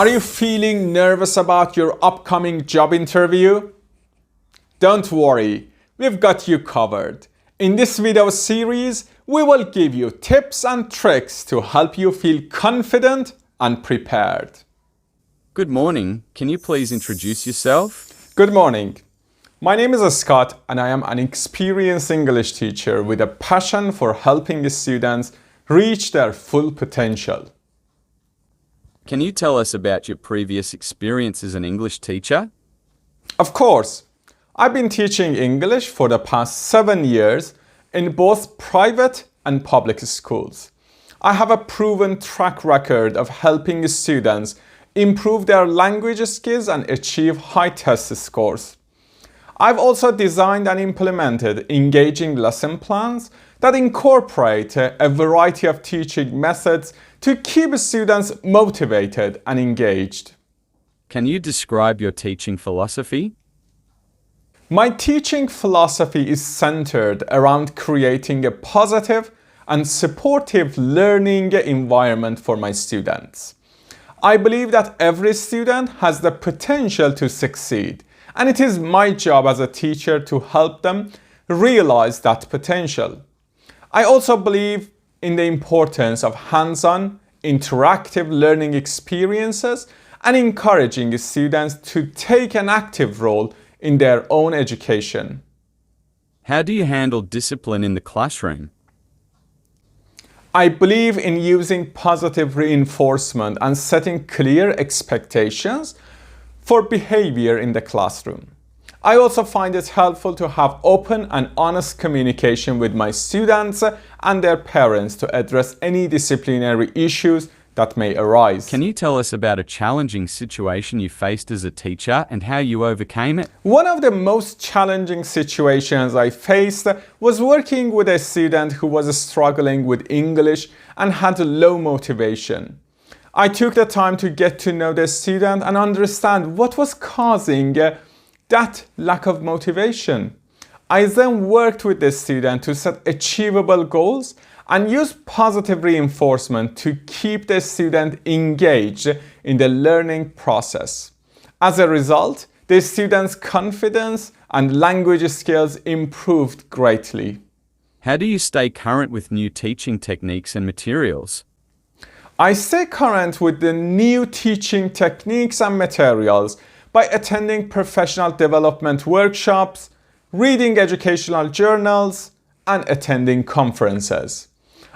Are you feeling nervous about your upcoming job interview? Don't worry, we've got you covered. In this video series, we will give you tips and tricks to help you feel confident and prepared. Good morning. Can you please introduce yourself? Good morning. My name is Scott and I am an experienced English teacher with a passion for helping students reach their full potential. Can you tell us about your previous experience as an English teacher? Of course. I've been teaching English for the past 7 years in both private and public schools. I have a proven track record of helping students improve their language skills and achieve high test scores. I've also designed and implemented engaging lesson plans that incorporate a variety of teaching methods to keep students motivated and engaged. Can you describe your teaching philosophy? My teaching philosophy is centered around creating a positive and supportive learning environment for my students. I believe that every student has the potential to succeed, and it is my job as a teacher to help them realize that potential. I also believe in the importance of hands-on, interactive learning experiences and encouraging students to take an active role in their own education. How do you handle discipline in the classroom? I believe in using positive reinforcement and setting clear expectations for behavior in the classroom. I also find it helpful to have open and honest communication with my students and their parents to address any disciplinary issues that may arise. Can you tell us about a challenging situation you faced as a teacher and how you overcame it? One of the most challenging situations I faced was working with a student who was struggling with English and had low motivation. I took the time to get to know the student and understand what was causing that lack of motivation. I then worked with the student to set achievable goals and use positive reinforcement to keep the student engaged in the learning process. As a result, the student's confidence and language skills improved greatly. How do you stay current with new teaching techniques and materials? I stay current with the new teaching techniques and materials by attending professional development workshops, reading educational journals, and attending conferences.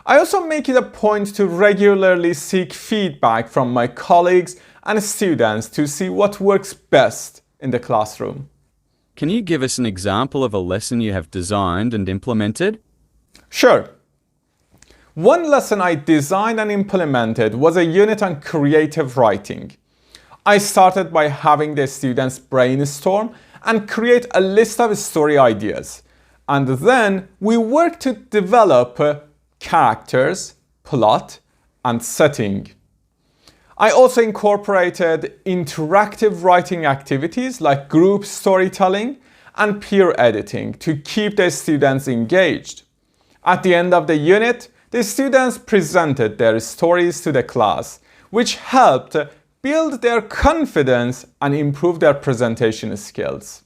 I also make it a point to regularly seek feedback from my colleagues and students to see what works best in the classroom. Can you give us an example of a lesson you have designed and implemented? Sure. One lesson I designed and implemented was a unit on creative writing. I started by having the students brainstorm and create a list of story ideas. And then we worked to develop characters, plot, and setting. I also incorporated interactive writing activities like group storytelling and peer editing to keep the students engaged. At the end of the unit, the students presented their stories to the class, which helped build their confidence and improve their presentation skills.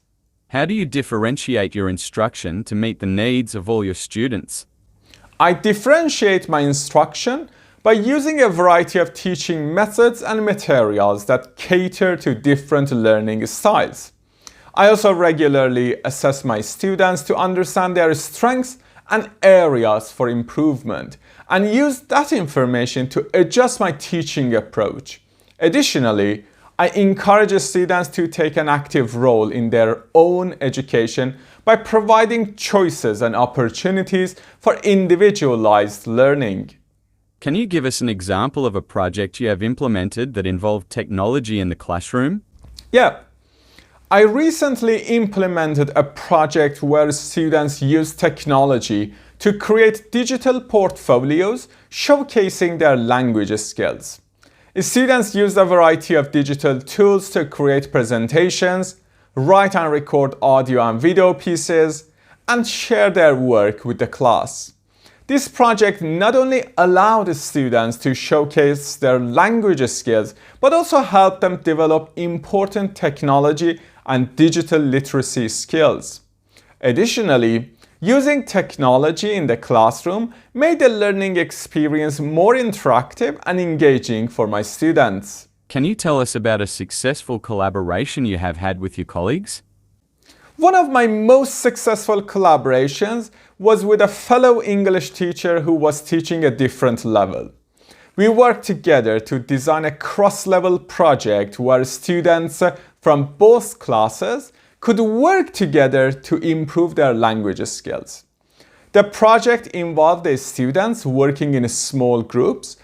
How do you differentiate your instruction to meet the needs of all your students? I differentiate my instruction by using a variety of teaching methods and materials that cater to different learning styles. I also regularly assess my students to understand their strengths and areas for improvement and use that information to adjust my teaching approach. Additionally, I encourage students to take an active role in their own education by providing choices and opportunities for individualized learning. Can you give us an example of a project you have implemented that involved technology in the classroom? Yeah. I recently implemented a project where students use technology to create digital portfolios showcasing their language skills. Students used a variety of digital tools to create presentations, write and record audio and video pieces, and share their work with the class. This project not only allowed the students to showcase their language skills, but also helped them develop important technology and digital literacy skills. Additionally, using technology in the classroom made the learning experience more interactive and engaging for my students. Can you tell us about a successful collaboration you have had with your colleagues? One of my most successful collaborations was with a fellow English teacher who was teaching a different level. We worked together to design a cross-level project where students from both classes could work together to improve their language skills. The project involved the students working in small groups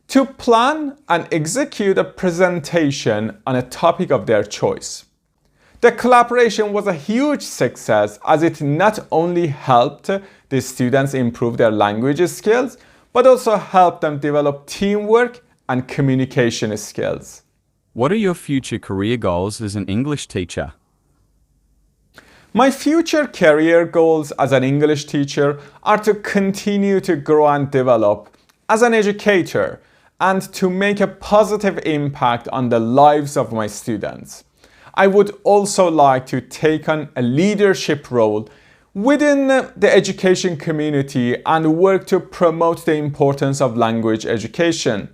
to plan and execute a presentation on a topic of their choice. The collaboration was a huge success as it not only helped the students improve their language skills, but also helped them develop teamwork and communication skills. What are your future career goals as an English teacher? My future career goals as an English teacher are to continue to grow and develop as an educator and to make a positive impact on the lives of my students. I would also like to take on a leadership role within the education community and work to promote the importance of language education.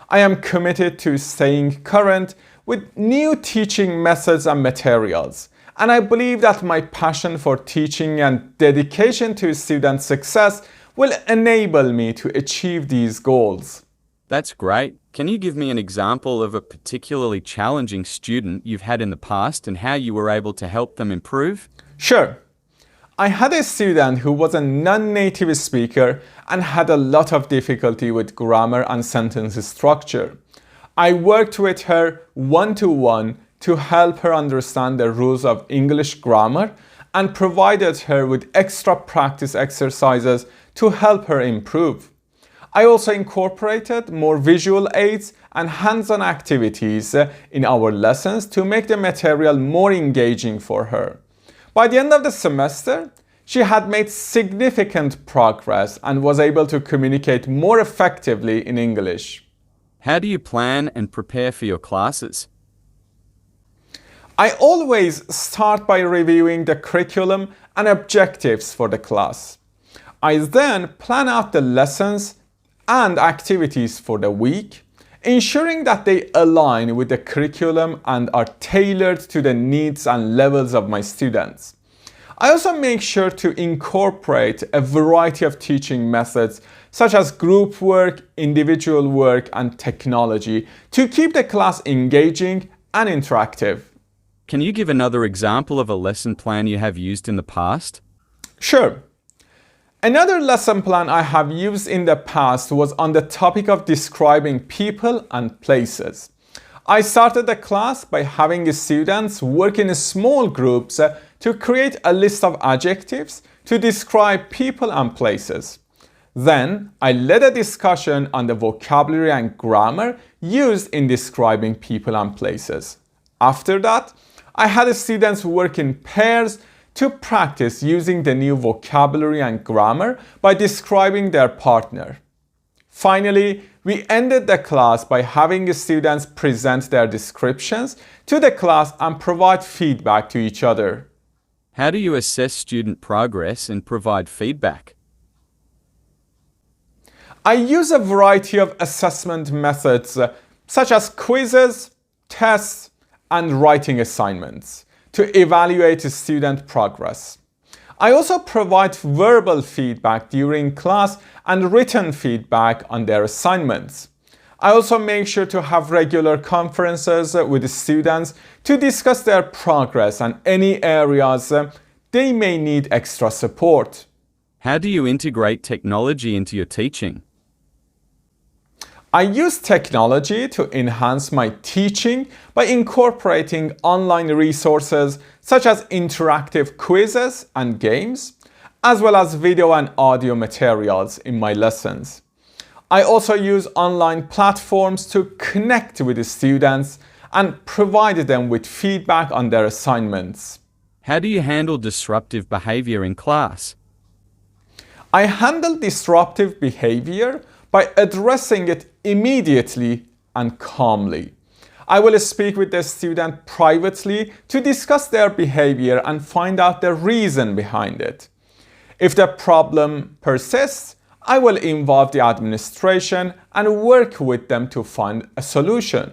I am committed to staying current with new teaching methods and materials, and I believe that my passion for teaching and dedication to student success will enable me to achieve these goals. That's great. Can you give me an example of a particularly challenging student you've had in the past and how you were able to help them improve? Sure. I had a student who was a non-native speaker and had a lot of difficulty with grammar and sentence structure. I worked with her one-to-one to help her understand the rules of English grammar and provided her with extra practice exercises to help her improve. I also incorporated more visual aids and hands-on activities in our lessons to make the material more engaging for her. By the end of the semester, she had made significant progress and was able to communicate more effectively in English. How do you plan and prepare for your classes? I always start by reviewing the curriculum and objectives for the class. I then plan out the lessons and activities for the week, ensuring that they align with the curriculum and are tailored to the needs and levels of my students. I also make sure to incorporate a variety of teaching methods such as group work, individual work, and technology to keep the class engaging and interactive. Can you give another example of a lesson plan you have used in the past? Sure. Another lesson plan I have used in the past was on the topic of describing people and places. I started the class by having the students work in small groups to create a list of adjectives to describe people and places. Then I led a discussion on the vocabulary and grammar used in describing people and places. After that, I had the students work in pairs to practice using the new vocabulary and grammar by describing their partner. Finally, we ended the class by having the students present their descriptions to the class and provide feedback to each other. How do you assess student progress and provide feedback? I use a variety of assessment methods such as quizzes, tests, and writing assignments to evaluate student progress. I also provide verbal feedback during class and written feedback on their assignments. I also make sure to have regular conferences with the students to discuss their progress and any areas they may need extra support. How do you integrate technology into your teaching? I use technology to enhance my teaching by incorporating online resources such as interactive quizzes and games, as well as video and audio materials in my lessons. I also use online platforms to connect with the students and provide them with feedback on their assignments. How do you handle disruptive behavior in class? I handle disruptive behavior by addressing it immediately and calmly. I will speak with the student privately to discuss their behavior and find out the reason behind it. If the problem persists, I will involve the administration and work with them to find a solution.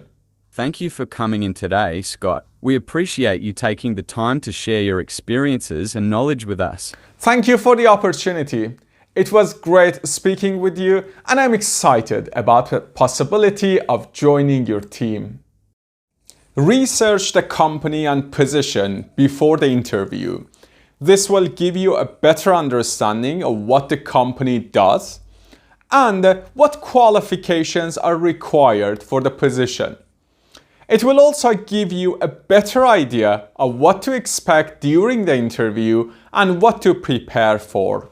Thank you for coming in today, Scott. We appreciate you taking the time to share your experiences and knowledge with us. Thank you for the opportunity. It was great speaking with you, and I'm excited about the possibility of joining your team. Research the company and position before the interview. This will give you a better understanding of what the company does and what qualifications are required for the position. It will also give you a better idea of what to expect during the interview and what to prepare for.